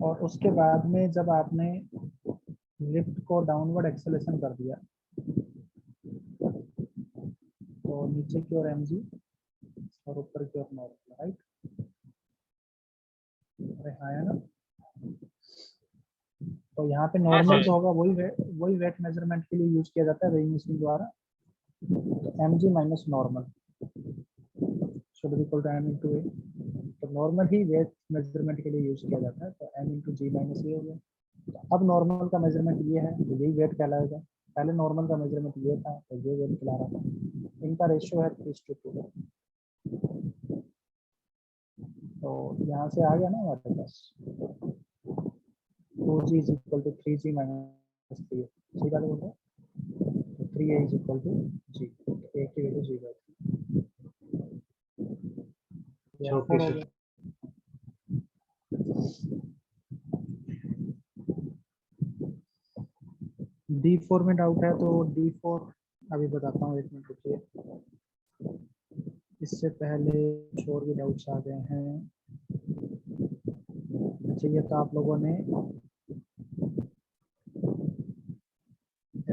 और उसके बाद में जब आपने लिफ्ट को डाउनवर्ड एक्सेलेरेशन कर दिया तो नीचे की ओर mg और ऊपर की ओर नॉर्मल, राइट? अरे हाँ है ना। तो यहाँ पे नॉर्मल जो होगा वही वेट मेजरमेंट के लिए यूज किया जाता है वेइंग मशीन द्वारा। तो mg minus normal should be equal to m into A. तो नॉर्मल ही वेट मेजरमेंट के लिए यूज किया जाता है, तो m इंटू जी माइनस ए हो गया। तो अब नॉर्मल का मेजरमेंट ये है तो यही वेट कहलाएगा। पहले नॉर्मल का मेजरमेंट ये था तो ये वेट कहला रहा था। इनका रेशियो है 3:2। तो यहाँ से आ गया ना हमारे पास 2g is equal to 3g minus 3। सही बात बोल रहे हैं। तो 3a is equal to g, a की वैल्यू जी बाई 3 हो गया। D4 में डाउट है तो D4 अभी बताता हूँ, एक मिनट रुकिए। इससे पहले और भी डाउट्स आ गए हैं। अच्छा ये तो आप लोगों ने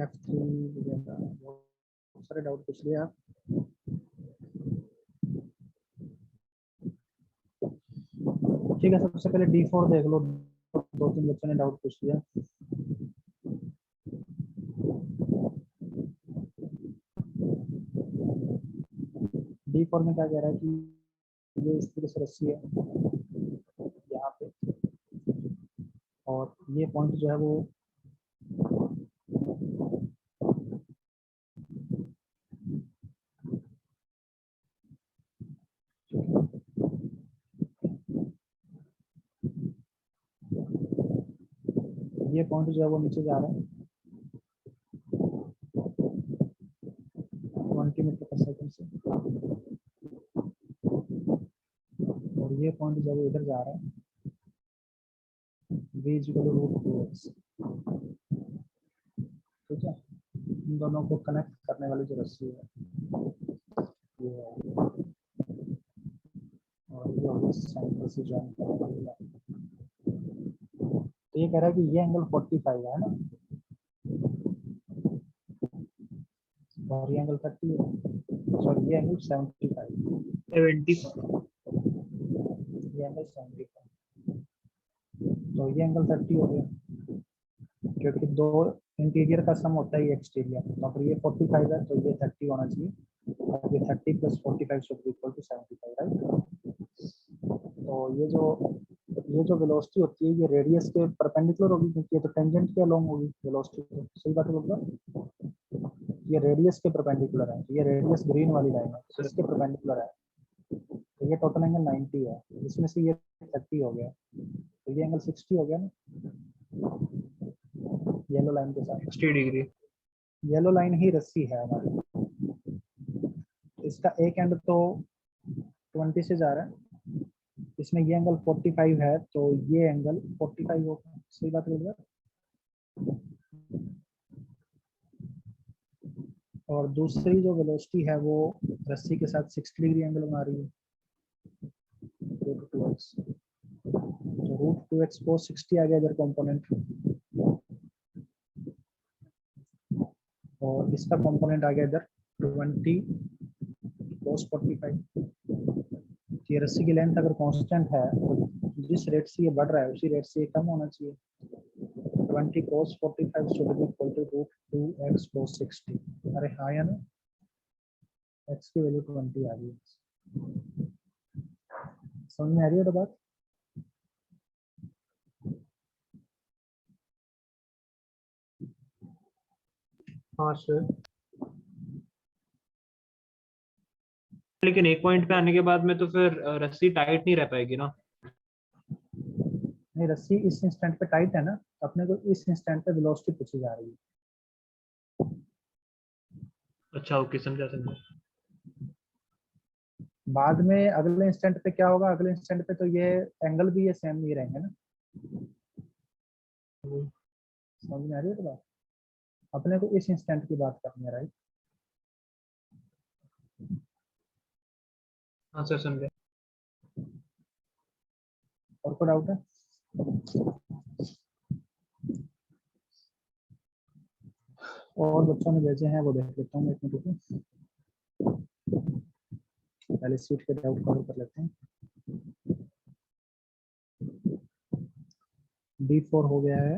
F3 वगैरह बहुत सारे डाउट पूछ लिया। ठीक है, सबसे पहले D4 देख लो। 2-3 बच्चों ने डाउट पूछ लिया। D4 में क्या कह रहा है कि ये इस तरह से रस्सी है यहाँ पे, और ये पॉइंट जो है वो ये पॉइंट जो है वो नीचे जा रहा है 20 मीटर पर सेकंड से, और ये पॉइंट जो है वो इधर जा रहा है v equal to root 2x। ठीक है, इन दोनों को कनेक्ट करने वाली जो रस्सी है ये है, और ये होगी सेंटर से जॉइन करने वाली लाइन। तो ये कह रहा है कि ये एंगल 45 है ना, और ये एंगल 30 है, सॉरी ये एंगल 75, 70 ये एंगल 75, तो ये एंगल 30 हो गया क्योंकि दो इंटीरियर का सम होता है एक्सटीरियर। तो अगर ये 45 है तो ये 30 होना चाहिए, और ये 30 plus 45 should be equal to 75, right? तो ये जो वेलोसिटी होती है ये रेडियस के परपेंडिकुलर होगी क्योंकि ये तो टेंजेंट के अलोंग होगी वेलोसिटी। तो सही बात है बोल, ये रेडियस के परपेंडिकुलर है, ये रेडियस ग्रीन वाली लाइन है इसके परपेंडिकुलर है। तो ये टोटल एंगल 90 है, इसमें से ये 30 हो गया, तो ये एंगल 60 हो गया ना येलो लाइन के साथ। 60 डिग्री। येलो लाइन ही रस्सी है हमारी, इसका एक एंड तो 20 से जा रहा है, इसमें ये एंगल 45 है तो ये एंगल 45 होगा। सही बात बोल रहा है। और दूसरी जो वेलोसिटी है वो रस्सी के साथ 60 डिग्री एंगल बना रही है, रूट 2x। तो रूट 2x को 60 आ गया इधर कंपोनेंट, और इसका कंपोनेंट आ गया इधर 20 cos 45। ये रस्सी की लेंथ अगर कांस्टेंट है तो जिस रेट से ये बढ़ रहा है उसी रेट से ये कम होना चाहिए। 20 cos 45 should be equal to root 2x cos 60। अरे हाँ या ना, x की वैल्यू 20 आ गई। समझ में आ रही है तो बात? हाँ सर, लेकिन एक पॉइंट पे आने के बाद में तो फिर रस्सी टाइट नहीं रह पाएगी ना। नहीं, रस्सी इस इंस्टेंट पे टाइट है ना, तो अपने को इस इंस्टेंट पे वेलोसिटी पूछी जा रही है। अच्छा ओके, समझा समझा। बाद में अगले इंस्टेंट पे क्या होगा, अगले इंस्टेंट पे तो ये एंगल भी ये सेम नहीं रहेंगे ना। समझ में आ रही है तो बात? अपने को इस इंस्टेंट की बात करनी है, राइट? हाँ सर समझा। और कोई डाउट है? और बच्चों ने भेजे हैं वो देख लेता हूँ, एक मिनट रुको। पहले सीट के डाउट कवर कर लेते हैं। D4 हो गया है,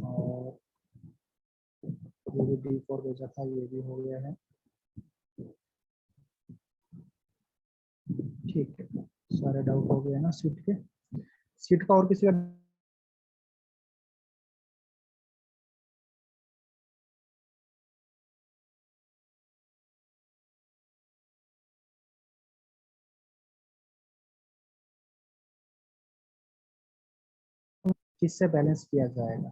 और ये भी D4 भेजा था, ये भी हो गया है। ठीक है, सारे डाउट हो गए ना सीट के। सीट का और किसी का किससे बैलेंस किया जाएगा?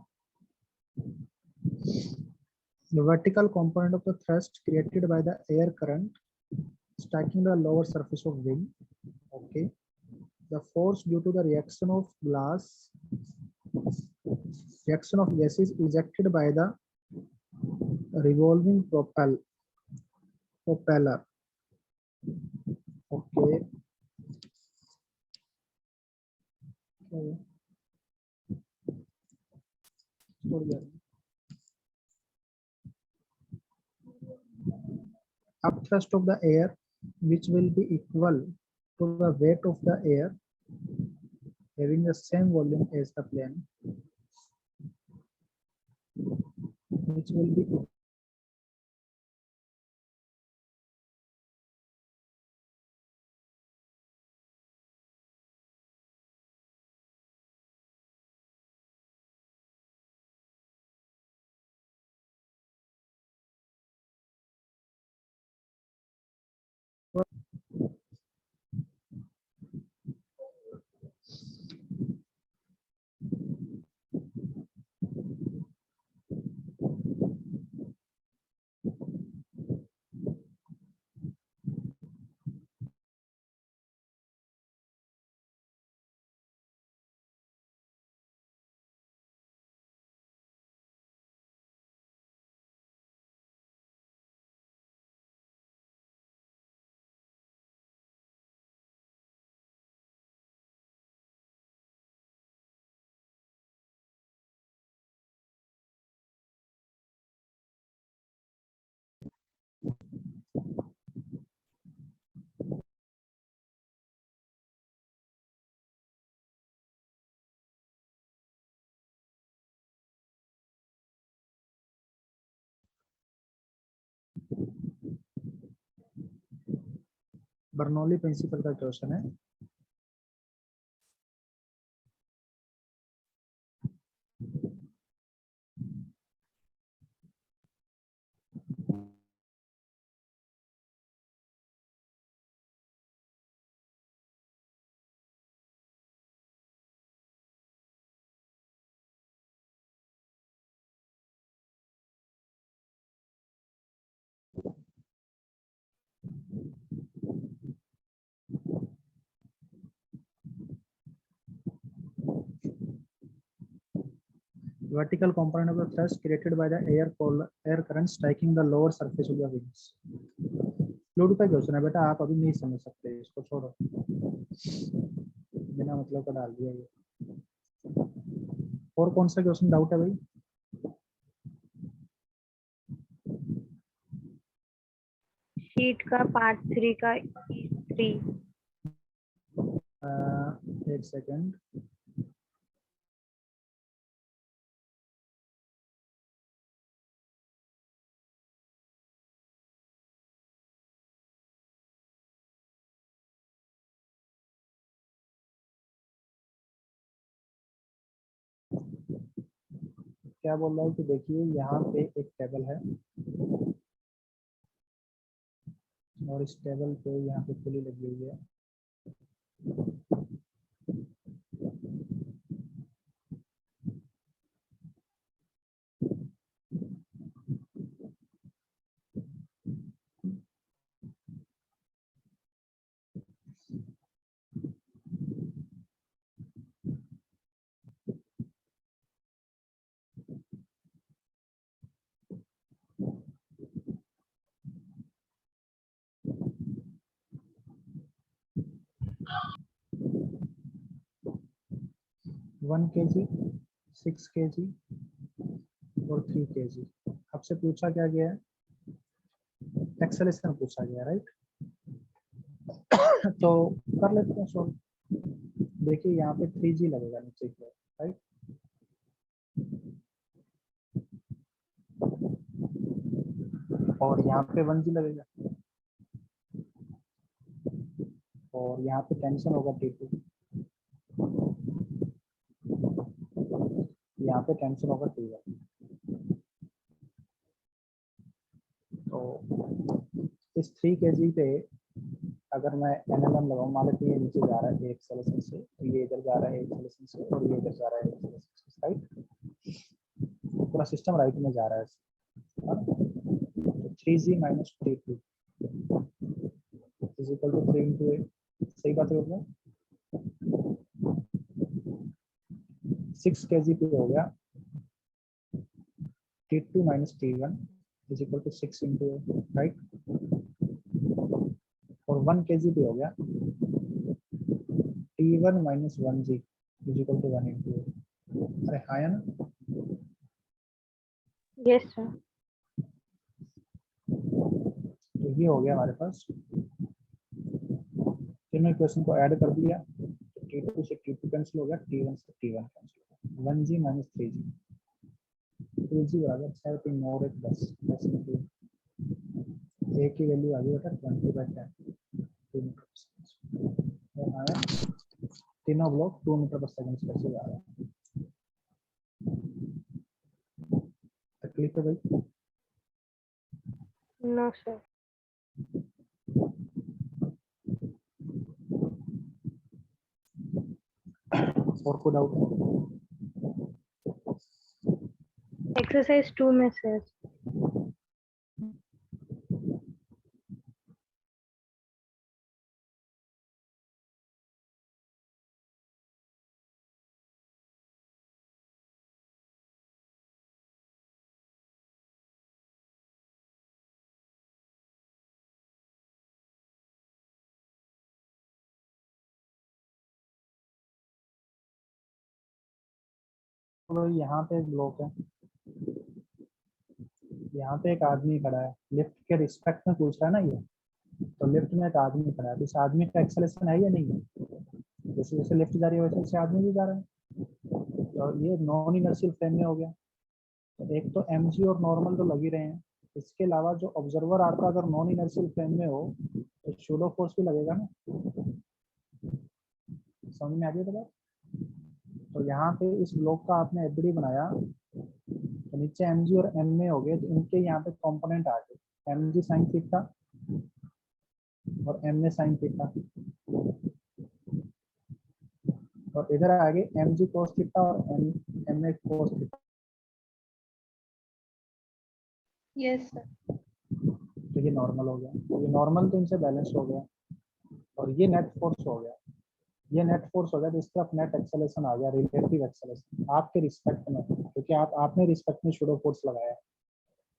The vertical component of the thrust created by the air current striking the lower surface of wing. Okay. The force due to the reaction of gases ejected by the revolving propeller. Okay. Upthrust of the air, which will be equal to the weight of the air having the same volume as the plane, which will be Bernoulli principle का question है। Vertical component of the thrust created by the air current striking the lower surface of the wings. Fluid का question है बेटा, आप अभी नहीं समझ सकते, इसको छोड़ो, बिना मतलब का डाल दिया ये। और कौन सा क्वेश्चन डाउट है भाई? शीट का पार्ट 3 का E3। एक सेकंड, क्या बोल रहा है कि देखिए यहाँ पे एक टेबल है और इस टेबल पे यहाँ पे पुली लगी हुई है। 1 kg, 6 kg और 3 kg। आपसे पूछा क्या गया है? एक्सेलेशन पूछा गया, राइट। तो कर लेते हैं सॉल्व। देखिए यहाँ पे 3g लगेगा नीचे की ओर, राइट। और यहाँ पे 1g लगेगा और यहाँ पे टेंशन होगा T2, यहाँ पे टेंशन होगा T1। तो इस 3 kg पे अगर मैं NLM लगाऊं, मान लेते ये नीचे जा रहा है एक एक्सेलेशन से, तो ये इधर जा रहा है एक एक्सेलेशन से और ये इधर जा रहा है एक एक्सेलेशन से, राइट। पूरा सिस्टम राइट में जा रहा है। तो 3g minus T2 is equal to 3 into 8। सही बात है ना। 6 kg पे हो गया T2 minus T1 is equal to 6 into 8, right. और 1 kg पे हो गया T1 minus 1g is equal to 1 into 8। अरे हाँ है ना। Yes sir. तो ये हो गया हमारे पास। तीनों इक्वेशन को ऐड कर दिया, तो T2 से T2 कैंसिल हो गया, T1 से T1 कैंसिल हो गया। 1g माइनस 3g, 2g बराबर 6 3 9 1 10 10 इंटू a की वैल्यू आ गई बेटा 20/10 2 मीटर पर सेकंड। और आया तीनों ब्लॉक 2 मीटर पर सेकंड स्पेस आ रहा है। तकलीफ है भाई? No sir. और कोई डाउट? एक्सरसाइज 2 में सर। तो यहाँ पे एक ब्लॉक है, यहाँ पे एक आदमी खड़ा है, लिफ्ट के रिस्पेक्ट में पूछ रहा है ना ये। तो लिफ्ट में एक आदमी खड़ा है, तो इस आदमी का एक्सेलेरेशन है या नहीं है? जैसे जैसे लिफ्ट जा रही है वैसे वैसे आदमी भी जा रहा है। तो ये नॉन इनर्शियल फ्रेम में हो गया। तो एक तो mg और नॉर्मल तो लग ही रहे हैं, इसके अलावा जो ऑब्जर्वर आपका अगर नॉन इनर्शियल फ्रेम में हो तो शूडो फोर्स भी लगेगा ना। समझ में आ गई तो बात। तो यहाँ पे इस ब्लॉक का आपने एफडी बनाया, तो नीचे mg और ma हो गए, तो इनके यहाँ पे कंपोनेंट आ गए, mg साइन थीटा और ma साइन थीटा, और इधर आगे mg cos थीटा और ma cos theta. Yes sir. तो ये नॉर्मल हो गया, तो ये नॉर्मल तो इनसे बैलेंस हो गया, और ये नेट फोर्स हो गया। ये नेट फोर्स हो गया, तो इस तरफ नेट एक्सेलेरेशन आ गया, रिलेटिव एक्सेलेरेशन आपके रिस्पेक्ट में, क्योंकि आपने रिस्पेक्ट में शूडो फोर्स लगाया है,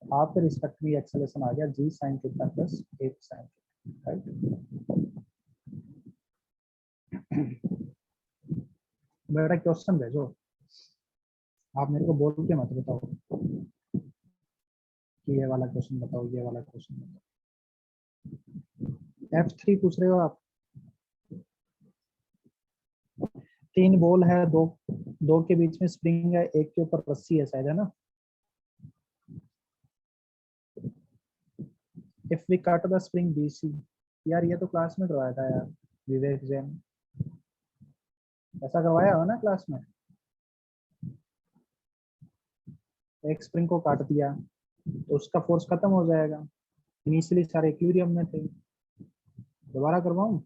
आपके रिस्पेक्ट में एक्सेलेरेशन आ गया g sin theta plus 8 sin theta, right. बेटा क्वेश्चन भेजो, आप मेरे को बोल के मत बताओ कि ये वाला क्वेश्चन बताओ, ये वाला क्वेश्चन बताओ। F3 पूछ रहे हो आप। 3 बॉल है, दो के बीच में स्प्रिंग है, एक के ऊपर रस्सी है शायद, है ना। If we cut the spring BC, यार ये तो क्लास में करवाया था यार, विवेक जैन, ऐसा करवाया हो ना क्लास में। एक स्प्रिंग को काट दिया तो उसका फोर्स खत्म हो जाएगा, इनिशियली सारे इक्विलिब्रियम में थे। दोबारा करवाऊं?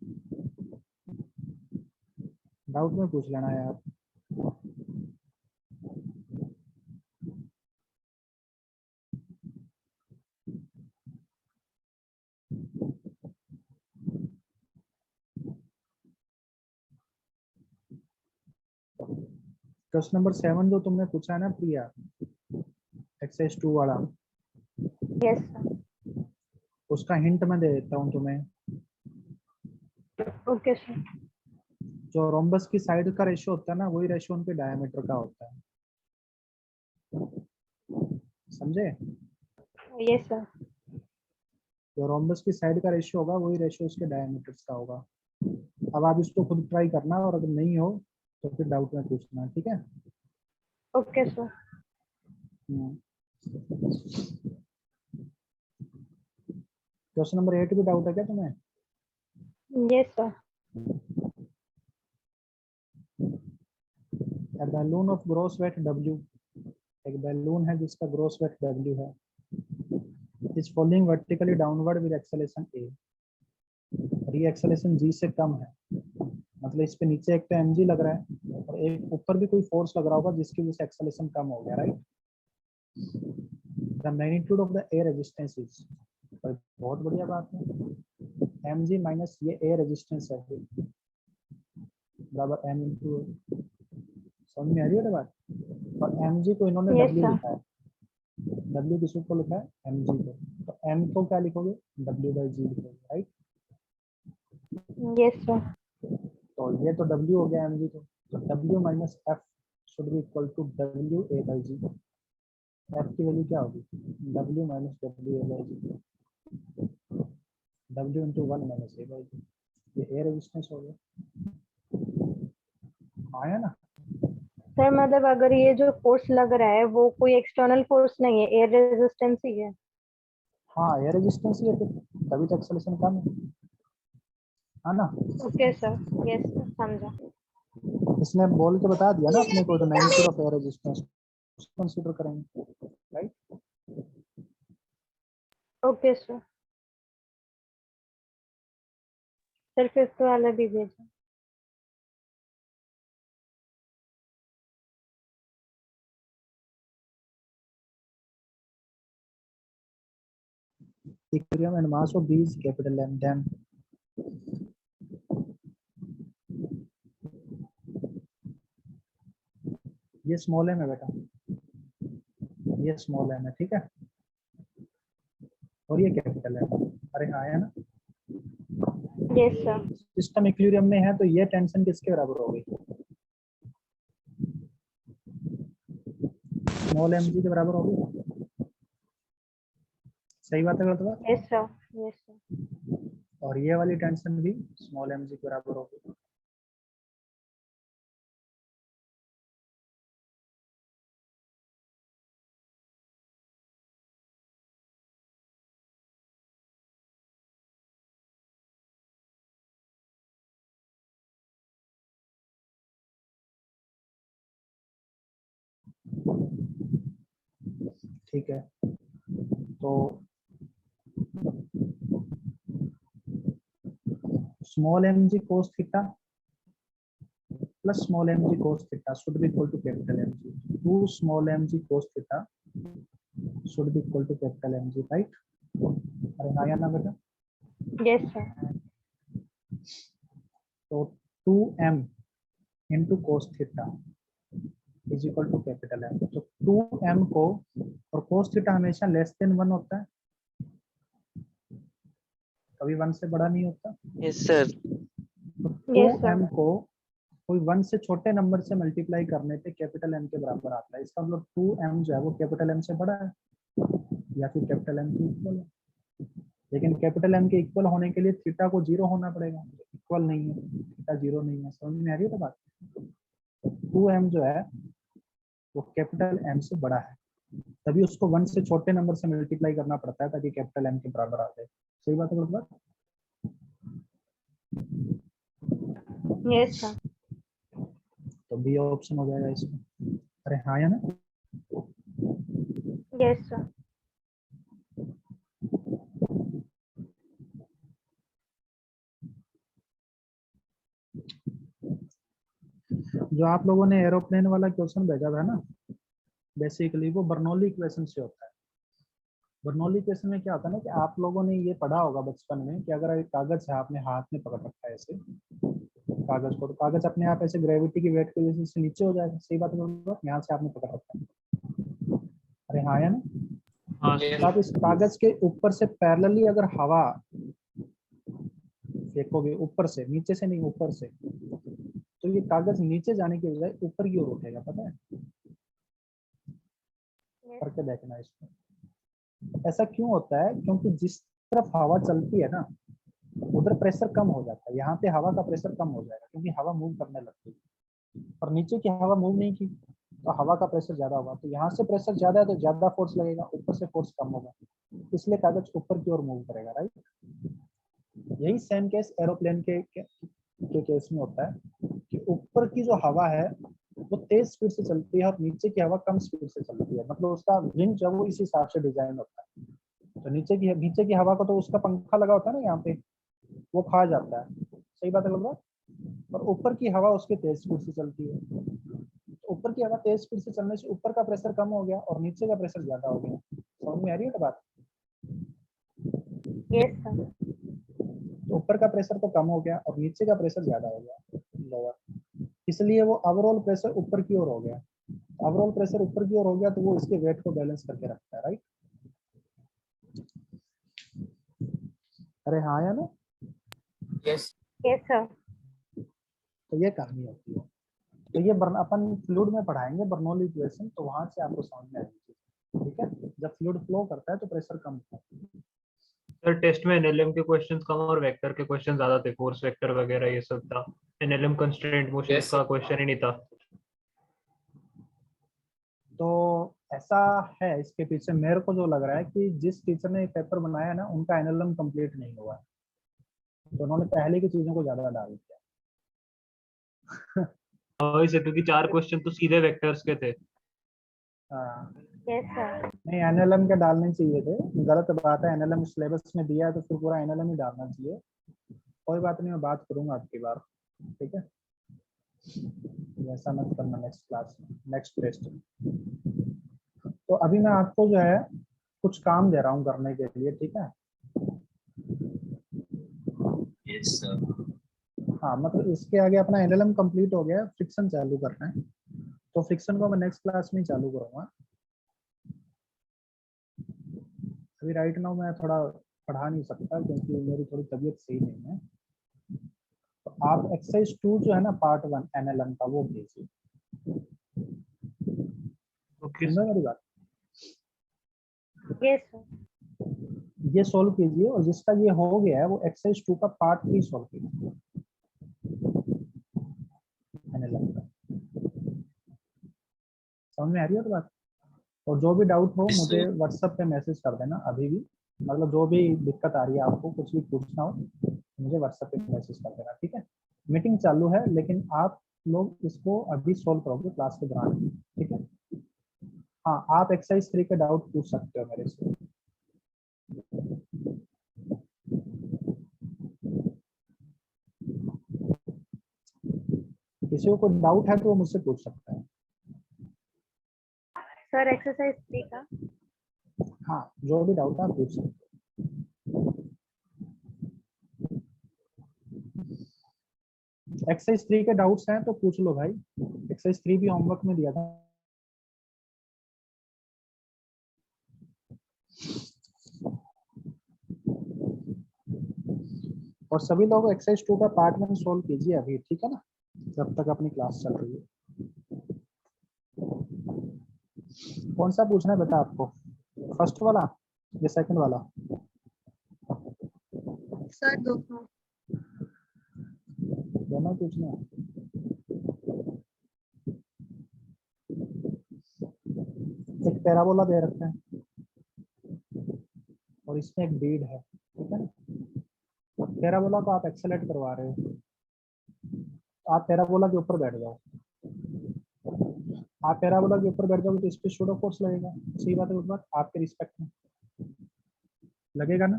डाउट में पूछ लेना यार। क्वेश्चन नंबर 7 जो तुमने पूछा है ना प्रिया, एक्सरसाइज 2 वाला, यस सर। उसका हिंट मैं दे देता हूँ तुम्हें। Okay sir. जो रोम्बस की साइड का रेशियो होता है ना, वही रेशियो उनके डायमीटर का होता है, समझे? Yes sir. जो रोम्बस की साइड का रेशियो होगा वही रेशियो उसके डायमीटर्स का होगा। अब आप इसको खुद ट्राई करना, और अगर नहीं हो तो फिर डाउट में पूछना, ठीक है? Okay sir. क्वेश्चन नंबर 8 भी डाउट है क्या तुम्हें? Yes sir. A balloon of gross weight W, एक बैलून है जिसका ग्रोस वेट W है, is falling vertically downward with acceleration A, और ये एक्सेलेरेशन G से कम है। मतलब इस पे नीचे एक तो mg लग रहा है और एक ऊपर भी कोई फोर्स लग रहा होगा जिसकी वजह से एक्सेलेरेशन कम हो गया, right? The magnitude of the air resistance is, बहुत बढ़िया बात है, mg माइनस ये एयर रेजिस्टेंस है बराबर m इंटू, समझ में आ रही है बात? और mg को इन्होंने यस w सर। लिखा है, w किसी को लिखा है mg को, तो m को क्या लिखोगे? w बाई जी लिखोगे, राइट? Yes sir. तो ये तो w हो गया mg को, तो w minus F should be equal to w a by G. F की वैल्यू क्या होगी? w minus w a by G, w into 1 minus a by G, ये एयर रेजिस्टेंस हो गया, आया ना? सर मतलब अगर ये जो फोर्स लग रहा है वो कोई एक्सटर्नल फोर्स नहीं है, एयर रेजिस्टेंस ही है। हाँ, एयर रेजिस्टेंस ही है फिर, तभी तो एक्सेलेरेशन कम है ना? Okay sir. यस सर, समझा। इसने बोल के बता दिया ना अपने को, तो magnitude of air resistance consider करेंगे, right? Okay sir. Sir fifth वाला भी भेजा। इक्विलिब्रियम एंड मास ऑफ बीज कैपिटल एम, देन ये स्मॉल एम है बेटा, ये स्मॉल एम है, ठीक है? और ये कैपिटल है, अरे हाँ है ना? Yes sir. सिस्टम इक्विलिब्रियम में है तो ये टेंशन किसके बराबर होगी? स्मॉल एम जी के बराबर होगी, सही बात है गलत बात? Yes sir. Yes sir. और ये वाली टेंशन भी स्मॉल एम जी के बराबर होगी। ठीक है, तो small m g cos theta plus small m g cos theta should be equal to capital M g, 2 small m g cos theta should be equal to capital M g, right? अरे हाँ या ना बेटा? Yes sir. तो 2m into cos theta is equal to capital M, तो 2m को, और cos theta हमेशा लेस देन 1 होता है, कभी 1 से बड़ा नहीं होता, यस सर। तो यस सर। 2m को कोई 1 से छोटे नंबर से मल्टीप्लाई करने पे कैपिटल M के बराबर आता है, इसका मतलब 2m जो है वो कैपिटल M से बड़ा है या फिर कैपिटल M के इक्वल है, लेकिन कैपिटल M के इक्वल होने के लिए थीटा को 0 होना पड़ेगा, इक्वल नहीं है, थीटा 0 नहीं है, समझ में आ रही है बात? 2m जो है वो कैपिटल M से बड़ा है, तभी उसको 1 से छोटे नंबर से मल्टीप्लाई करना पड़ता है ताकि कैपिटल M के बराबर आ जाए, सही बात है गलत बात? Yes sir. तो बी ऑप्शन हो जाएगा इसमें, अरे हाँ या ना? Yes sir. जो आप लोगों ने एरोप्लेन वाला क्वेश्चन भेजा था ना, बेसिकली वो बर्नौली इक्वेशन से होता है। बर्नौली इक्वेशन में क्या होता है ना कि आप लोगों ने ये पढ़ा होगा बचपन में कि अगर एक कागज है आपने हाथ में पकड़ रखा है ऐसे कागज को, तो कागज अपने आप ऐसे ग्रेविटी की वेट की वजह से नीचे हो जाएगा, सही बात है? यहाँ से आपने पकड़ रखा है, अरे हाँ या ना? हाँ तो आप इस कागज के ऊपर से पैरेलली अगर हवा फेंकोगे, ऊपर से, नीचे से नहीं, ऊपर से, तो ये कागज नीचे जाने के बजाय ऊपर की ओर उठेगा, पता है? करके देखना इसको। ऐसा क्यों होता है? क्योंकि जिस तरफ हवा चलती है ना, उधर प्रेशर कम हो जाता है। यहाँ पे हवा का प्रेशर कम हो जाएगा क्योंकि हवा मूव करने लगती है, और नीचे की हवा मूव नहीं की तो हवा का प्रेशर ज्यादा होगा। तो यहाँ से प्रेशर ज्यादा है तो ज्यादा फोर्स लगेगा, ऊपर से फोर्स कम होगा, इसलिए कागज ऊपर की ओर मूव करेगा, राइट। यही सेम केस एरोप्लेन के केस में होता है कि ऊपर की जो हवा है वो तेज स्पीड से चलती है और नीचे की हवा कम स्पीड से चलती है, मतलब उसका विंग जो है वो इस हिसाब से डिजाइन होता है। तो नीचे की हवा को तो उसका पंखा लगा होता है ना यहाँ पे, वो खा जाता है, सही बात है लग रहा है। और ऊपर की हवा उसके तेज स्पीड से चलती है, तो ऊपर की हवा तेज स्पीड से चलने से ऊपर का प्रेशर कम हो गया और नीचे का प्रेशर ज्यादा हो गया। समझ में आ रही है बात? Yes sir. तो ऊपर का प्रेशर तो कम हो गया और नीचे का प्रेशर ज्यादा हो गया, लोअर, इसलिए वो ओवरऑल प्रेशर ऊपर की ओर हो गया। ओवरऑल प्रेशर ऊपर की ओर हो गया तो वो इसके वेट को बैलेंस करके रखता है, राइट। अरे हाँ या ना? यस। Yes sir. तो ये कहानी होती है। तो ये अपन फ्लूइड में पढ़ाएंगे बर्नौली इक्वेशन, तो वहां से आपको समझ में आएगी, ठीक है। जब फ्लूइड फ्लो करता है तो प्रेशर कम होता है। सर टेस्ट में एनएलएम के क्वेश्चंस कम और वेक्टर के क्वेश्चन ज्यादा थे, फोर्स वेक्टर वगैरह ये सब था। एनएलएम कंस्ट्रेंट मोशन का क्वेश्चन ही नहीं था। तो ऐसा है इसके पीछे, मेरे को जो लग रहा है कि जिस टीचर ने पेपर बनाया है ना, उनका एनएलएम कंप्लीट नहीं हुआ है, तो उन्होंने पहले की चीजों को ज्यादा डाल दिया। और इसे क्योंकि 4 क्वेश्चन तो सीधे वेक्टर्स के थे। हाँ, यस सर। नहीं एनएलएम के डालने चाहिए थे, गलत बात है। एनएलएम सिलेबस में दिया है तो फिर पूरा एनएलएम ही डालना चाहिए। कोई बात नहीं, मैं बात करूंगा आपकी बार, ठीक है। ऐसा मत करना नेक्स्ट क्लास में, नेक्स्ट टेस्ट में। तो अभी मैं आपको जो है कुछ काम दे रहा हूँ करने के लिए, ठीक है। Yes sir. हाँ, मतलब इसके आगे अपना एनएलएम कंप्लीट हो गया, फ्रिक्शन चालू करना है। तो फ्रिक्शन को मैं नेक्स्ट क्लास में ही चालू करूंगा। अभी राइट नाउ मैं थोड़ा पढ़ा नहीं सकता क्योंकि मेरी थोड़ी तबीयत सही नहीं है। तो आप एक्सरसाइज 2 जो है ना पार्ट 1 एनएलएम का, वो भेजिए। ओके सुन रहे हो मेरी बात? Yes sir. ये सॉल्व कीजिए, और जिसका ये हो गया है वो एक्सरसाइज 2 का पार्ट 3 सॉल्व कीजिए एनएलएम का। समझ में आ रही है तो बात? और जो भी डाउट हो मुझे व्हाट्सएप पे मैसेज कर देना अभी भी, मतलब जो भी दिक्कत आ रही है आपको, कुछ भी पूछना हो मुझे व्हाट्सएप पे मैसेज कर देना, ठीक है। मीटिंग चालू है लेकिन आप लोग इसको अभी सॉल्व करोगे क्लास के दौरान, ठीक है। हाँ, आप एक्सरसाइज 3 के डाउट पूछ सकते हो मेरे से। किसी को कोई डाउट है तो वो मुझसे पूछ सकता है। सर एक्सरसाइज 3 का हाँ, जो भी डाउट है आप पूछ सकते हो। एक्सरसाइज 3 के डाउट्स हैं तो पूछ लो भाई, एक्सरसाइज 3 भी होमवर्क में दिया था। और सभी लोग एक्सरसाइज 2 का पार्ट 1 सॉल्व कीजिए अभी, ठीक है ना, जब तक अपनी क्लास चल रही है। कौन सा पूछना है बेटा आपको, फर्स्ट वाला या सेकंड वाला? सर दोनों। दोनों पूछना है। एक पैराबोला दे रखा है और इसमें एक बीड है, ठीक है ना। पैराबोला को आप एक्सेलेरेट करवा रहे हो, आप पैराबोला के ऊपर बैठ जाओ। आप पैराबोला के ऊपर बैठ जाओगे तो इस पे शूडो फोर्स लगेगा, सही बात है। उस बात आपके रिस्पेक्ट में लगेगा ना।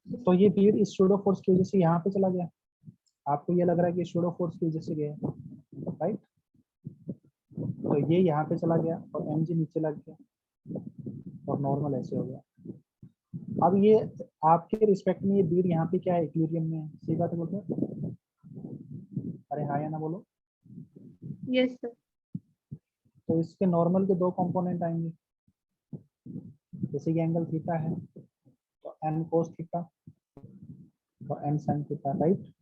तो ये बीड इस शूडो फोर्स की वजह से यहाँ पे चला गया, आपको ये लग रहा है कि शूडो फोर्स की वजह से गया, राइट। तो ये यहाँ पे चला गया और एम जी नीचे लग गया और नॉर्मल ऐसे हो गया। अब ये आपके रिस्पेक्ट में ये बीड यहाँ पे क्या है, इक्विलिब्रियम में है, सही बात है बोलते हैं? अरे हाँ या ना बोलो। Yes sir. तो इसके नॉर्मल के दो कंपोनेंट आएंगे, जैसे कि एंगल थीटा है तो एन कोस थीटा और एन साइन थीटा, राइट।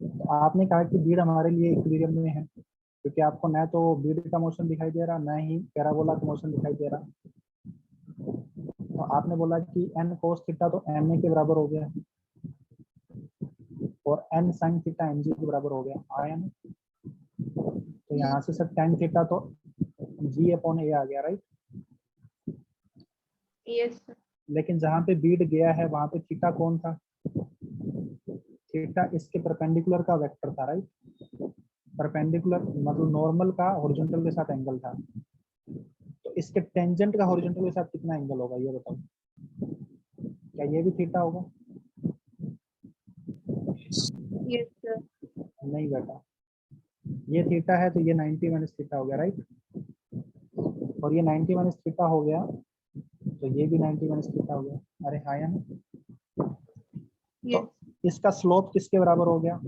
तो आपने कहा कि बीड हमारे लिए इक्विलिब्रियम में है, क्योंकि आपको न तो बीड का मोशन दिखाई दे रहा, न ही पैराबोला का मोशन दिखाई दे रहा। तो आपने बोला कि एन कोस थीटा तो एम ए के बराबर हो गया, और N sine theta m g के बराबर हो गया, आया ना। तो यहाँ से सर टेन थीटा तो जी अपॉन ए आ गया, राइट। Yes sir. लेकिन जहाँ पे बीड गया है वहां पे थीटा कौन था? थीटा इसके परपेंडिकुलर का वेक्टर था, राइट। परपेंडिकुलर मतलब नॉर्मल का हॉरिजॉन्टल के साथ एंगल था। तो इसके टेंजेंट का हॉरिजॉन्टल के साथ कितना एंगल होगा ये बताओ? क्या ये भी थीटा होगा? Yes sir. नहीं बेटा, ये थीटा है तो ये 90 माइनस थीटा हो गया, राइट। और ये 90 माइनस थीटा हो गया तो ये भी 90 माइनस थीटा हो गया। अरे हाँ या ना। यस तो इसका स्लोप किसके बराबर हो गया?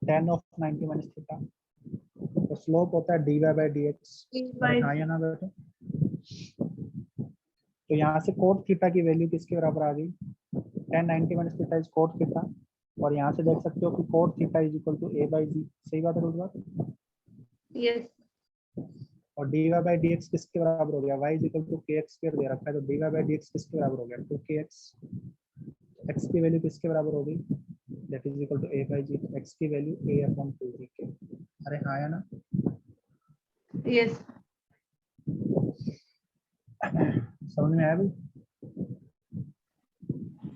tan of 90 minus theta. तो स्लोप होता है dy बाई डी एक्स। अरे हाँ या ना बेटा। तो यहाँ से कोट थीटा की वैल्यू किसके बराबर आ गई? tan 90 minus theta is cot theta. और यहाँ से देख सकते हो कि cot theta is equal to A by G. सही बात है बात। यस और dy बाई डी एक्स किसके बराबर हो गया? y इज इक्वल टू के एक्स स्क्वायर दे रखा है, तो dy बाई डी एक्स किसके बराबर हो गया? 2kx। x की वैल्यू किसके बराबर हो गई? That is equal to a by g. x की वैल्यू a अपॉन 2g के। अरे हाँ या ना। यस समझ में आया भाई?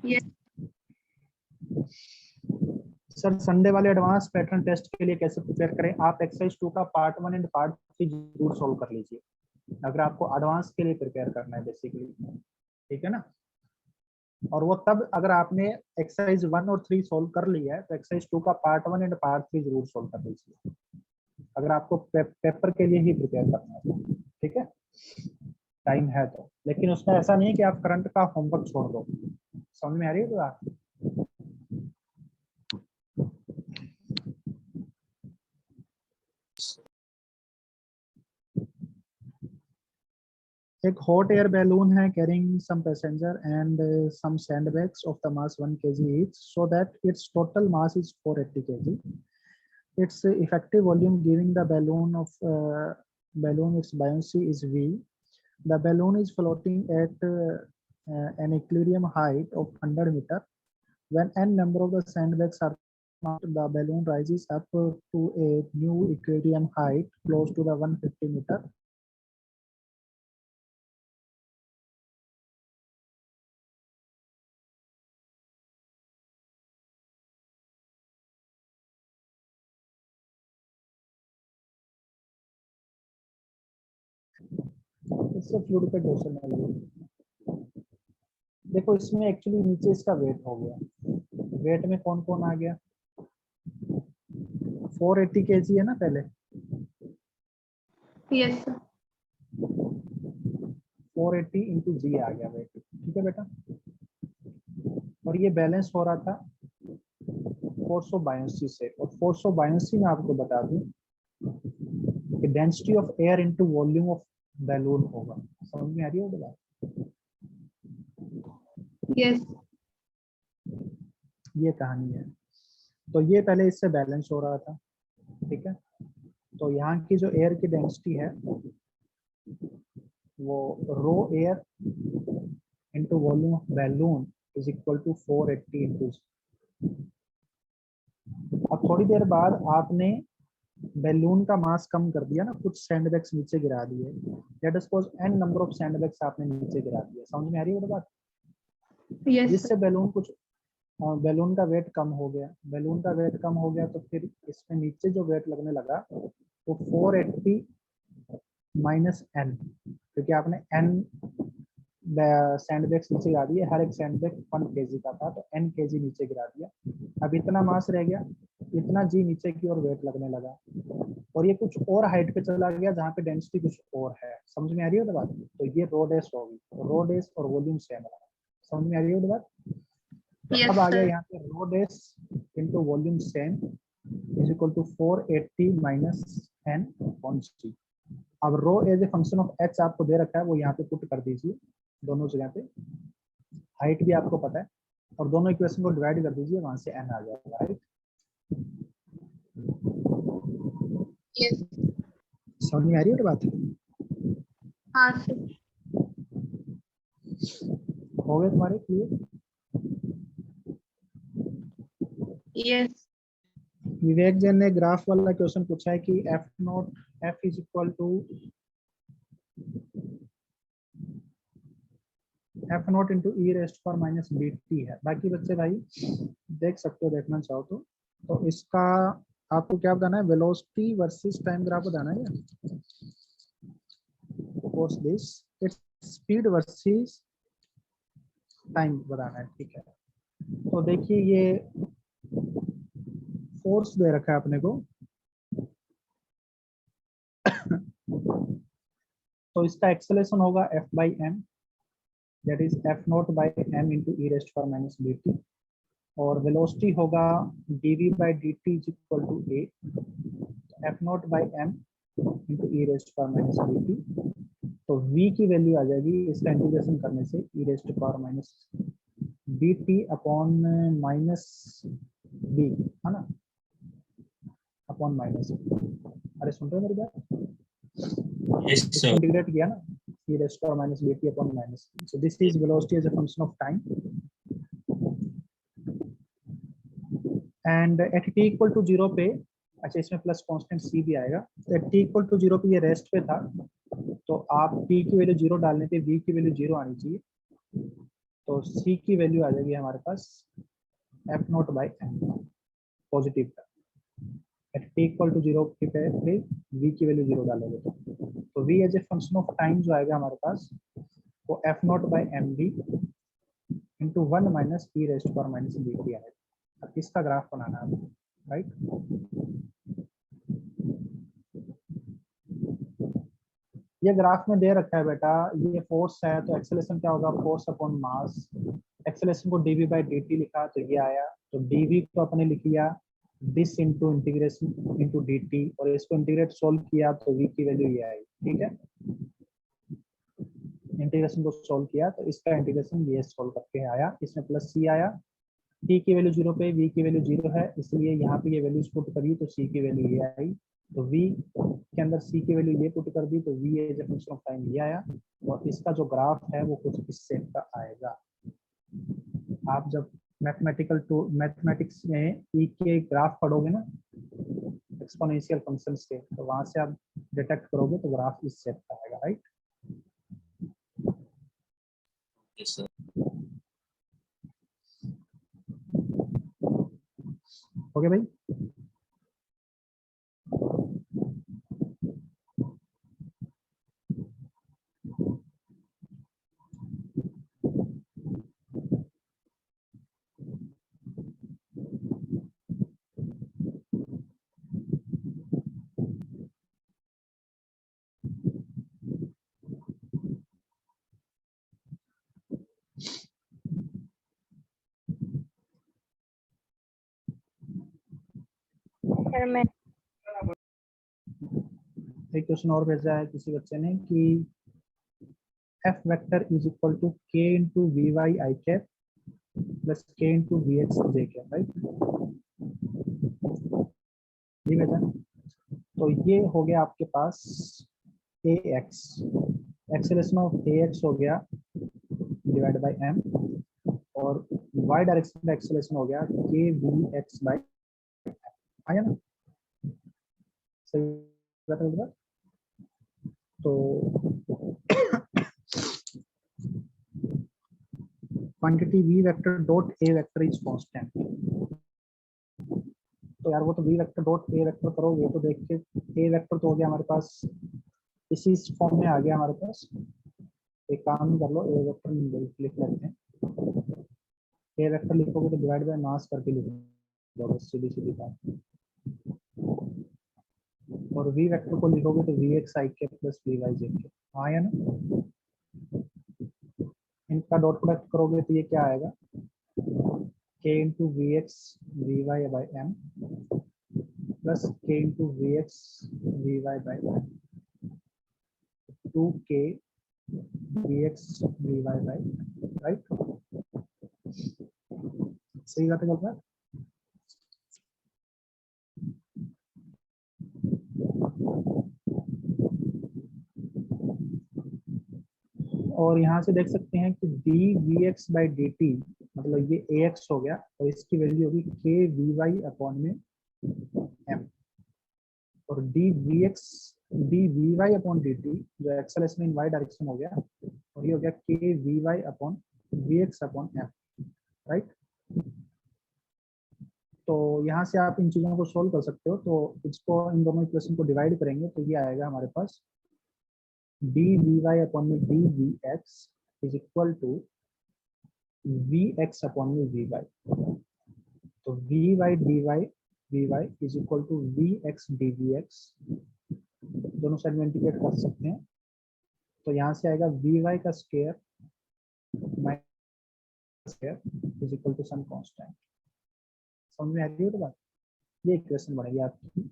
यस सर संडे वाले एडवांस पैटर्न टेस्ट के लिए कैसे प्रिपेयर करें? आप एक्सरसाइज 2 का पार्ट 1 एंड पार्ट 3 जरूर सोल्व कर लीजिए, अगर आपको एडवांस के लिए प्रिपेयर करना है बेसिकली, ठीक है ना। और वो तब अगर आपने एक्सरसाइज 1 और 3 सोल्व कर लिया है तो एक्सरसाइज 2 का पार्ट 1 एंड पार्ट 3 जरूर सोल्व कर लीजिए, अगर आपको पेपर के लिए ही प्रिपेयर करना है, ठीक है। टाइम है तो, लेकिन उसमें ऐसा नहीं है कि आप करंट का होमवर्क छोड़ दो। समझ में आ रही है बात? एक हॉट एयर बैलून है carrying some passenger and some sandbags of the mass 1 kg each, so that its total mass is 480 kg. Its effective volume giving the balloon its buoyancy is V. The balloon is floating at an equilibrium height of 100 meter. When n number of the sandbags are mounted, the balloon rises up to a new equilibrium height close to the 150 meter. इससे fluid का dorsal है। देखो इसमें actually नीचे इसका wait हो गया, wait में कौन कौन आ गया? 480 kg है ना पहले, यस सर। 480 इंटू जी आ गया वेट, ठीक है बेटा। और ये बैलेंस हो रहा था 482 से, और 482 में आपको बता दूं कि density of air into volume of balloon होगा। समझ में आ रही है बात? यस ये कहानी है। तो ये पहले इससे बैलेंस हो रहा था, ठीक है। तो यहाँ की जो एयर की डेंसिटी है वो rho air into volume of balloon is equal to 480 into. अब थोड़ी देर बाद आपने बैलून का मास कम कर दिया ना, कुछ सैंडबैग्स नीचे गिरा दिए, let us suppose n number of sandbags आपने नीचे गिरा दिया। समझ में आ रही है बात? यस जिससे बैलून कुछ बैलून का वेट कम हो गया, बैलून का वेट कम हो गया तो फिर इसमें नीचे जो वेट लगने लगा वो 480 माइनस n, क्योंकि आपने n सैंडबैग्स नीचे गिरा दिए, हर एक सैंडबैग 1 kg का था तो n kg नीचे गिरा दिया। अब इतना मास रह गया, इतना जी नीचे की ओर वेट लगने लगा, और ये कुछ और हाइट पे चला गया जहाँ पे डेंसिटी कुछ और है। समझ में आ रही है बात? तो ये रो डेस होगी, रो डेस और वॉल्यूम सेम है। समझ में आ रही है बात? यस अब आ गया सर। यहाँ पे rho dash into volume same is equal to 480 minus n upon g। अब rho as a function of h आपको दे रखा है, वो यहाँ पे पुट कर दीजिए दोनों जगह पे, हाइट भी आपको पता है, और दोनों इक्वेशन को डिवाइड कर दीजिए, वहां से n आ जाएगा, राइट। Yes. समझ में आ रही है बात? हाँ sir. हो गए तुम्हारे क्लियर? Yes. विवेक जैन ने ग्राफ वाला क्वेश्चन पूछा है कि F not F is equal to F not into E raised for minus B t है। बाकी बच्चे भाई देख सकते हो, देखना चाहो तो इसका आपको क्या बताना है, वेलोसिटी वर्सेस टाइम ग्राफ बताना है क्या? Suppose this its speed versus time बताना है, ठीक है। तो देखिए ये फोर्स दे रखा है अपने को, तो इसका एक्सेलरेशन होगा F by M, that is F naught by M into E raised for minus B T, और वेलोसिटी होगा dv by D T is equal to A F naught by M into E raised for minus B T. तो v की value आ जाएगी इसका integration करने से E raised power minus B T upon minus B, है ना, upon minus. अरे सुन रहे हो मेरी बात? Yes, इसको sir. इंटीग्रेट किया ना, e raised to minus bt upon minus. So this is velocity as a function of time. And at t equal to 0 पे, अच्छा इसमें प्लस कांस्टेंट c भी आएगा, तो at t equal to 0 पे ये रेस्ट पे था, तो आप t की वैल्यू 0 डालने पे v की वैल्यू 0 आनी चाहिए, तो c की वैल्यू आ जाएगी हमारे पास f not by m positive का। at t equal to 0 पे v की वैल्यू 0 डालोगे तो v as a function of time जो आएगा हमारे पास वो f not by m b into 1 minus e raised power minus B t आएगा। अब इसका ग्राफ बनाना है, राइट। ये ग्राफ में दे रखा है बेटा, ये फोर्स है तो एक्सेलरेशन क्या होगा, फोर्स अपॉन मास। एक्सेलरेशन को dv बाई dt लिखा तो ये आया, तो dv को अपने लिख लिया this into integration into dt, और इसको इंटीग्रेट सोल्व किया तो v की वैल्यू ये आई, ठीक है। इंटीग्रेशन को सोल्व किया तो इसका इंटीग्रेशन ये सोल्व करके आया, इसमें प्लस c आया, t की वैल्यू 0 पे v की वैल्यू 0 है, इसलिए यहाँ पे ये वैल्यूज पुट करी तो c की वैल्यू ये आई, तो v के अंदर c की वैल्यू ये पुट कर दी तो v as a function of time ये आया, और इसका जो ग्राफ है वो कुछ इस शेप का आएगा। आप जब मैथमेटिक्स में e के ग्राफ पढ़ोगे ना एक्सपोनेंशियल फंक्शंस के, तो वहां से आप डिटेक्ट करोगे तो ग्राफ इस शेप का आएगा, राइट। Yes, sir. ओके भाई, सर मैं एक क्वेश्चन और भेजा है किसी बच्चे ने कि F vector is equal to K into V Y I cap plus K into we X J cap, right. जी बेटा, तो ये हो गया आपके पास A X, acceleration of A X हो गया डिवाइड बाई एम, और वाई डायरेक्शन का एक्सेलरेशन हो गया के वी एक्स बाई आया ना, सही बात है बेटा। तो quantity v vector dot a vector is constant, तो यार वो तो v vector dot a vector करोगे तो देख के a वेक्टर तो हो गया हमारे पास, इसी फॉर्म में आ गया हमारे पास। एक काम कर लो, a वेक्टर लिख लेते हैं, a वेक्टर लिखोगे तो डिवाइड बाय मास करके लिख दोगे, सीधी सीधी बात। और v वेक्टर को लिखोगे तो vx i के प्लस vy j के, हाँ या ना। इनका डॉट प्रोडक्ट करोगे तो ये क्या आएगा, k into we x v y by m plus k into we x v y by m, 2k v x v y by, right. सही बात है। और यहाँ से देख सकते हैं कि d v x by D t, मतलब ये ए एक्स हो गया और इसकी वैल्यू होगी के वी वाई अपॉन में एम, और d v y upon d t जो एक्सेलरेशन इन वाई डायरेक्शन हो गया, और ये हो गया k v y upon v x upon m, right. तो यहाँ से आप इन चीज़ों को सोल्व कर सकते हो। तो इसको, इन दोनों इक्वेशन को डिवाइड करेंगे तो ये आएगा हमारे पास डी वी वाई अपॉन में d v x is equal to v x upon में वी वाई। तो v y is equal to v x d v x, दोनों साइड में इंटीग्रेट कर सकते हैं। तो यहाँ से आएगा वी वाई का square minus square is equal to some constant. समझ में आ रही है तो बात, ये इक्वेशन बनेगी आपकी।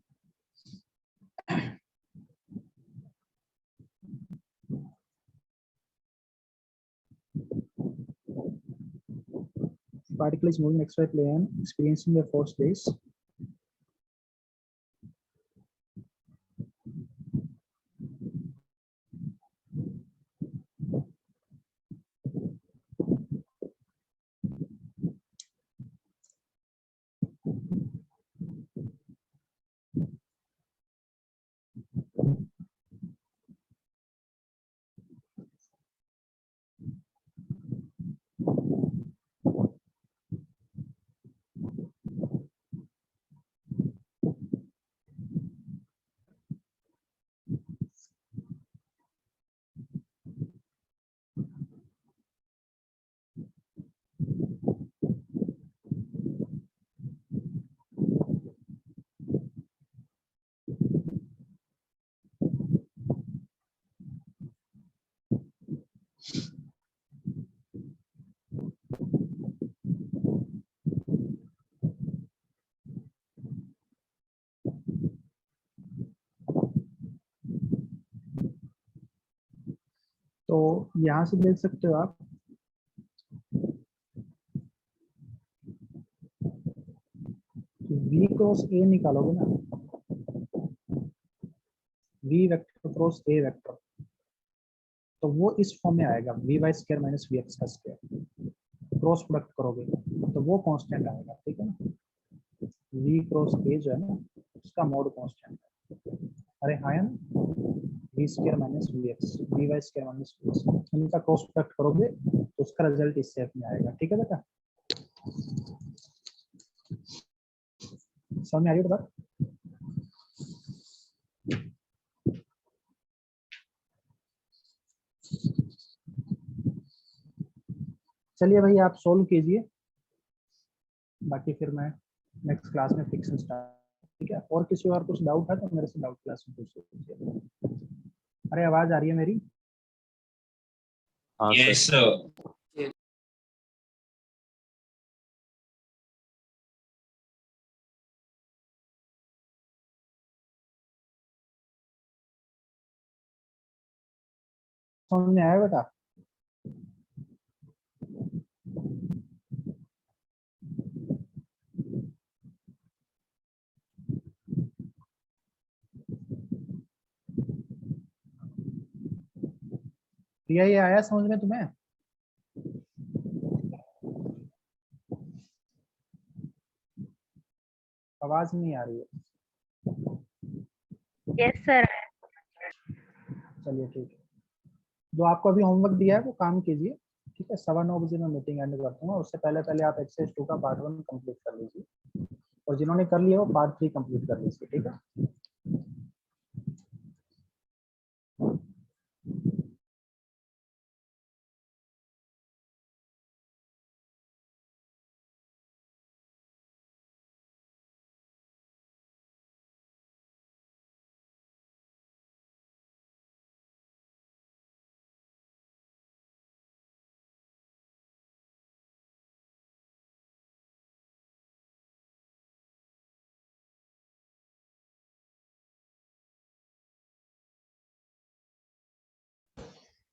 Particle is moving xy plane, experiencing a force base. तो यहाँ से देख सकते हो आप v क्रॉस ए निकालोगे ना, v vector cross a vector, तो वो इस फॉर्म में आएगा v y square minus v x का स्क्वायर। क्रॉस प्रोडक्ट करोगे तो वो कांस्टेंट आएगा, ठीक है ना। v क्रॉस ए जो है ना उसका मोड कांस्टेंट है। अरे हाँ है ना, v square minus v x, v y square minus v x, इनका क्रॉस प्रोडक्ट करोगे तो उसका रिजल्ट इस शेप में आएगा, ठीक है बेटा। समझ में आ रही है बात। चलिए भाई आप सोल्व कीजिए, बाकी फिर मैं नेक्स्ट क्लास में फिक्शन स्टार्ट, ठीक है। और किसी और कुछ डाउट है तो मेरे से डाउट क्लास में पूछ लीजिए। अरे आवाज आ रही है मेरी? हाँ Yes, सर। sir. समझ में आया बेटा? ये आया समझ में तुम्हें? आवाज नहीं आ रही है। Yes sir. चलिए ठीक है, जो आपको अभी होमवर्क दिया है वो काम कीजिए, ठीक है। 9:15 मैं मीटिंग एंड करता हूँ, उससे पहले पहले आप एक्सरसाइज 2 का पार्ट 1 कंप्लीट कर लीजिए, और जिन्होंने कर लिया वो पार्ट 3 कंप्लीट कर लीजिए, ठीक है।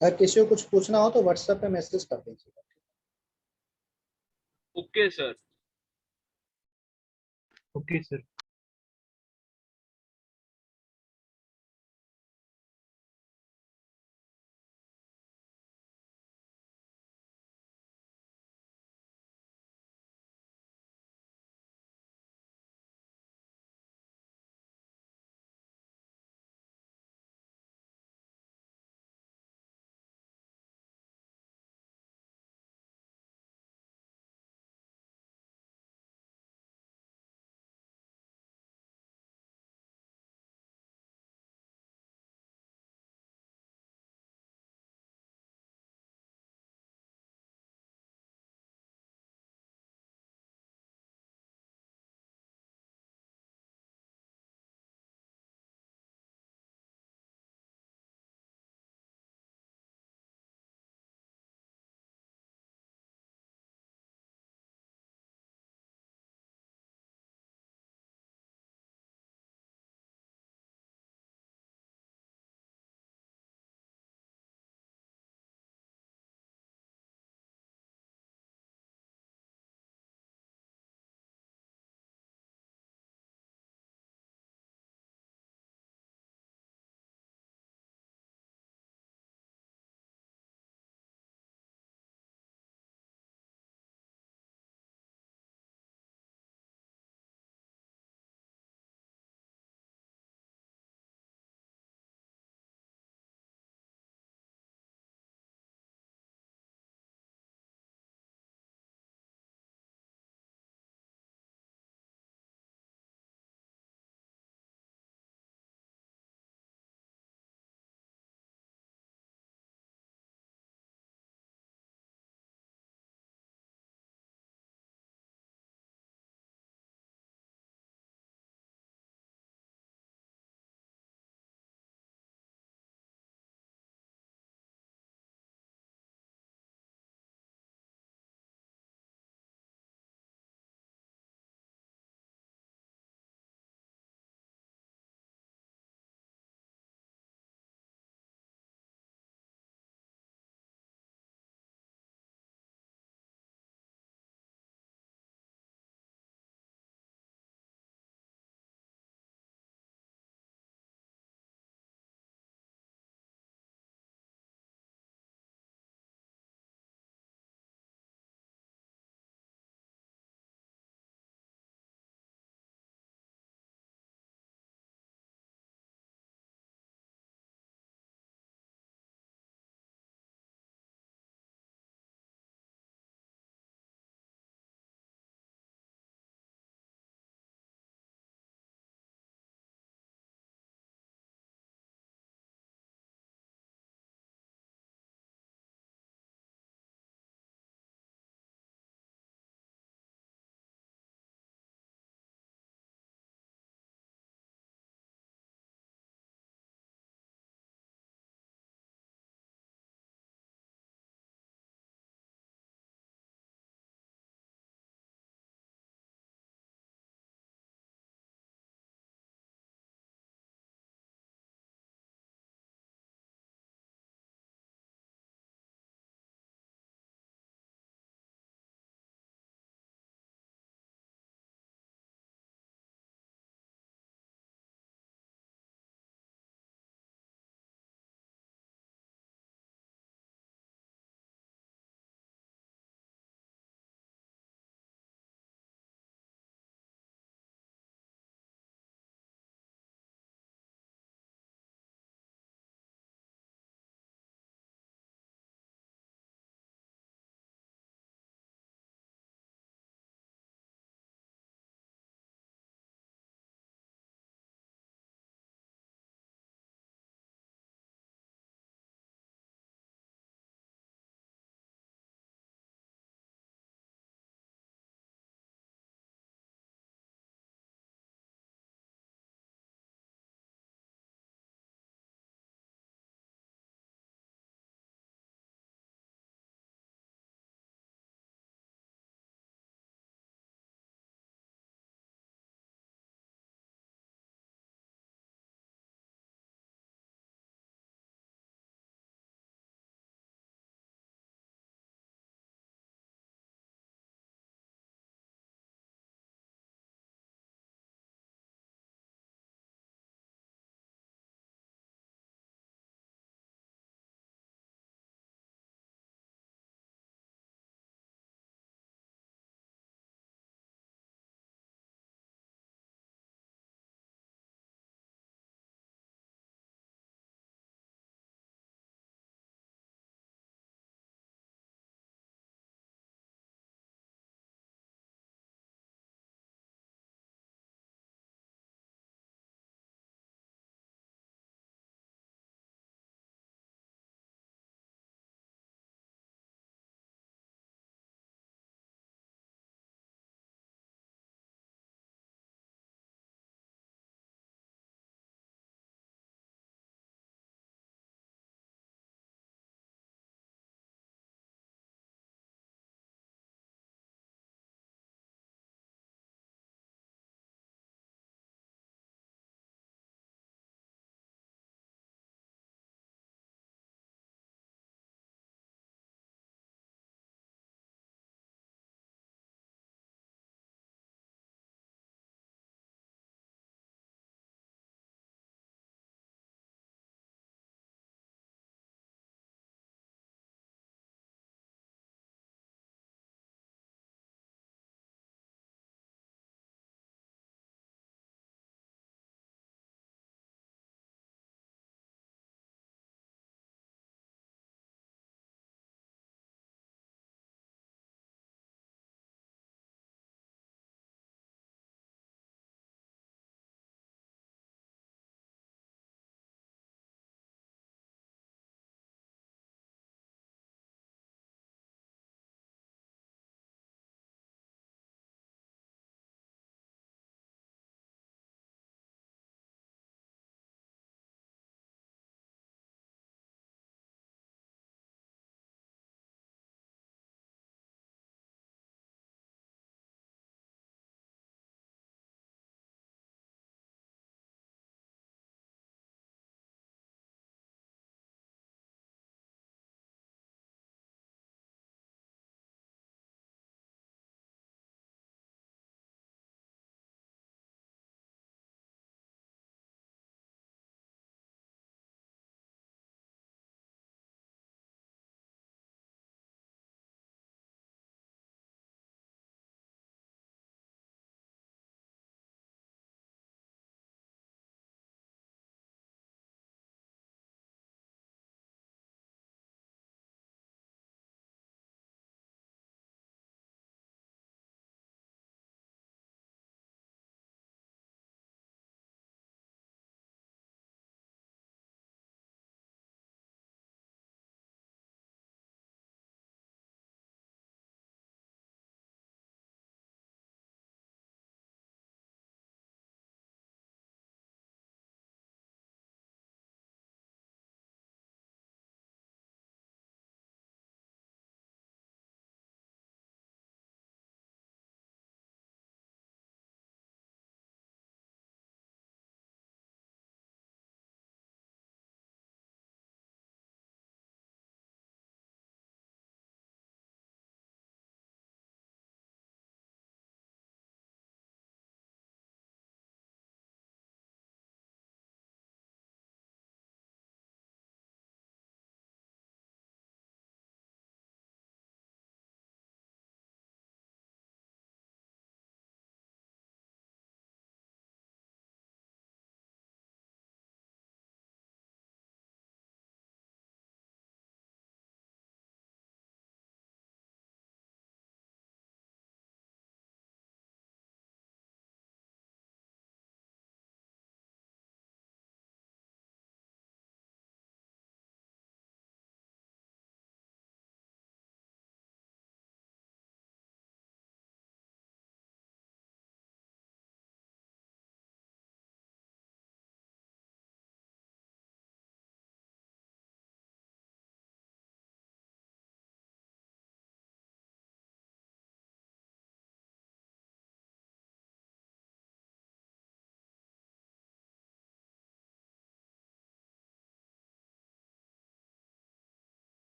अगर किसी को कुछ पूछना हो तो व्हाट्सएप पे मैसेज कर दीजिएगा। Okay sir. Okay sir.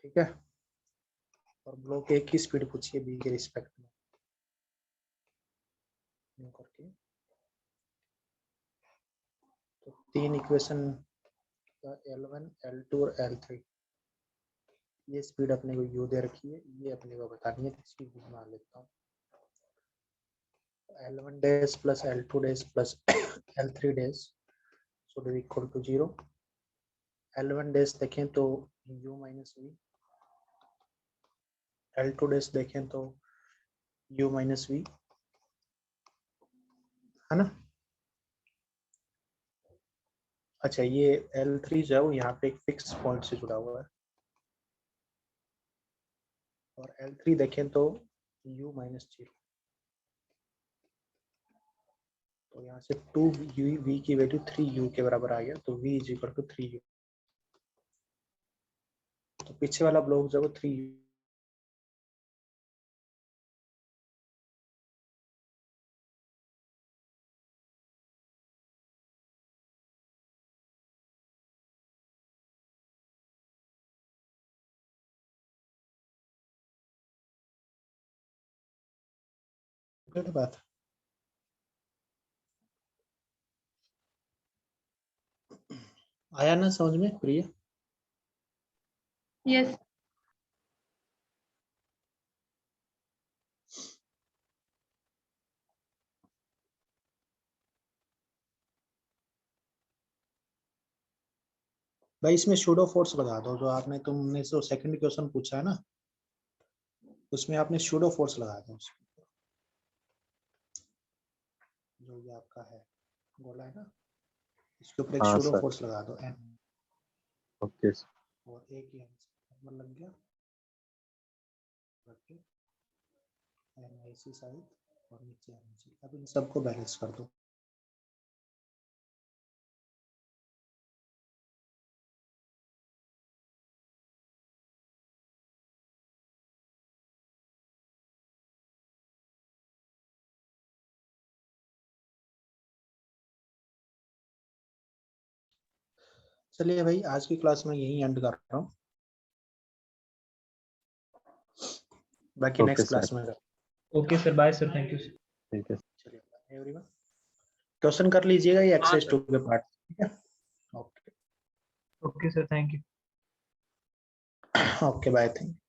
ठीक है, और ब्लॉक एक की स्पीड पूछिए बी के रिस्पेक्ट में यूं करके। तो 3 इक्वेशन L1, L2 और L3, ये स्पीड अपने को u दे रखी है, ये अपने को बतानी है, इसकी v मान लेता हूँ। L1 dash plus L2 dash plus L3 dash should be equal to 0। L1 dash देखें तो u minus v, L2 dash देखें तो u माइनस v, है ना। अच्छा, ये L3 जो है वो यहाँ पे एक फिक्स पॉइंट से जुड़ा हुआ है, और L3 देखें तो u माइनस 0। तो यहाँ से 2v की वैल्यू 3u के बराबर आ गया, तो v is equal to 3u। तो पीछे वाला ब्लॉक जो है वो 3u बात। आया ना समझ में प्रिय? यस भाई इसमें शूडो फोर्स लगा दो, जो आपने तुमने जो सेकंड क्वेश्चन पूछा है ना, उसमें आपने शूडो फोर्स लगा दो उसके ऊपर। जो ये आपका है बोला है ना, इसके ऊपर एक हाँ शूडो सर। फोर्स लगा दो n, ओके सर। और एक ही नंबर लग गया, रख के n ऐसी साइड और नीचे n। अब इन सबको बैलेंस कर दो। चलिए भाई, आज की क्लास में यही एंड कर रहा हूँ, बाकी ओके नेक्स्ट सर। क्लास में। Okay sir, bye sir, thank you. ठीक है। चलिए एवरीवन, क्वेश्चन कर लीजिएगा ये एक्सरसाइज sir. 2 के पार्ट, ठीक है। Okay okay sir, thank you. Okay bye, thank you.